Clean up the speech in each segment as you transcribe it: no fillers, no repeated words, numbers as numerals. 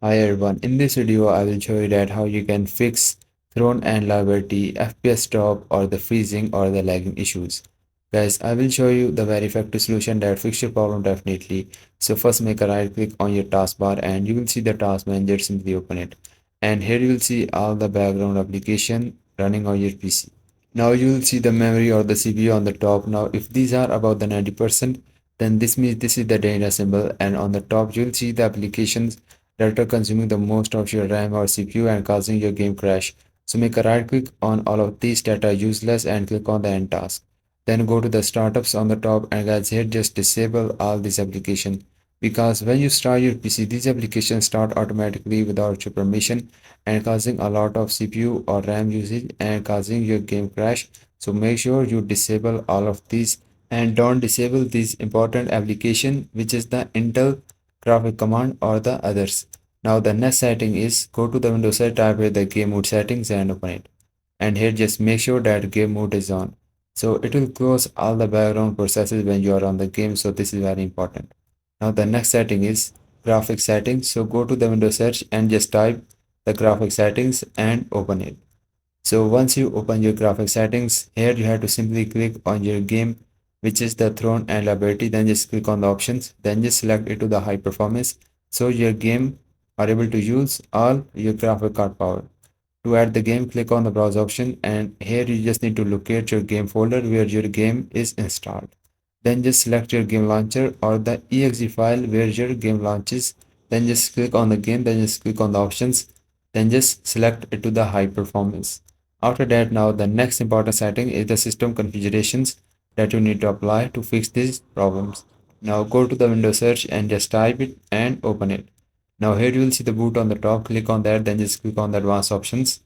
Hi everyone, in this video I will show you that how you can fix thrown and liability, FPS drop or the freezing or the lagging issues. Guys, I will show you the very effective solution that fix your problem definitely. So first make a right click on your taskbar and you will see the task manager, simply open it. And here you will see all the background application running on your PC. Now you will see the memory or the CPU on the top. Now if these are about the 90%, then this means this is the data symbol, and on the top you will see the applications that are consuming the most of your RAM or CPU and causing your game crash. So make a right click on all of these that are useless and click on the end task. Then go to the startups on the top, and guys, here just disable all these applications, because when you start your PC these applications start automatically without your permission and causing a lot of CPU or RAM usage and causing your game crash. So make sure you disable all of these and don't disable this important application, which is the Intel graphic command or the others. Now the next setting is go to the Windows set, type here the game mode settings and open it. And here just make sure that game mode is on. So it will close all the background processes when you are on the game. So this is very important. Now the next setting is graphic settings. So go to the Windows search and just type the graphic settings and open it. So once you open your graphic settings, here you have to simply click on your game, which is the throne and liability. Then just click on the options, then just select it to the high performance. So your game are able to use all your graphic card power. To add the game, click on the browse option, and here you just need to locate your game folder where your game is installed. Then just select your game launcher or the exe file where your game launches. Then just click on the game, then just click on the options, then just select it to the high performance. After that, now the next important setting is the system configurations that you need to apply to fix these problems. Now go to the Windows search and just type it and open it. Now here you will see the boot on the top, click on that, then just click on the advanced options,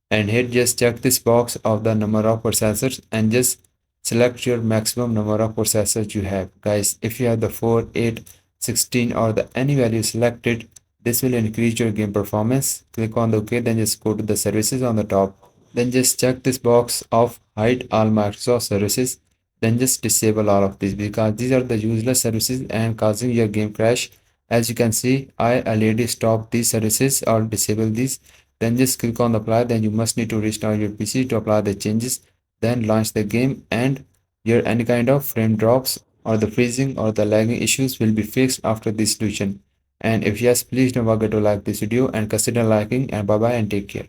and here just check this box of the number of processors and just select your maximum number of processors you have. Guys, if you have the 4, 8, 16 or the any value selected, this will increase your game performance. Click on the OK, then just go to the services on the top, then just check this box of hide all Microsoft services, then just disable all of these because these are the useless services and causing your game crash. As you can see, I already stopped these services or disable these. Then just click on apply, then you must need to restart your PC to apply the changes, then launch the game, and your any kind of frame drops or the freezing or the lagging issues will be fixed after this solution. And if yes, please don't forget to like this video and consider liking, and bye bye and take care.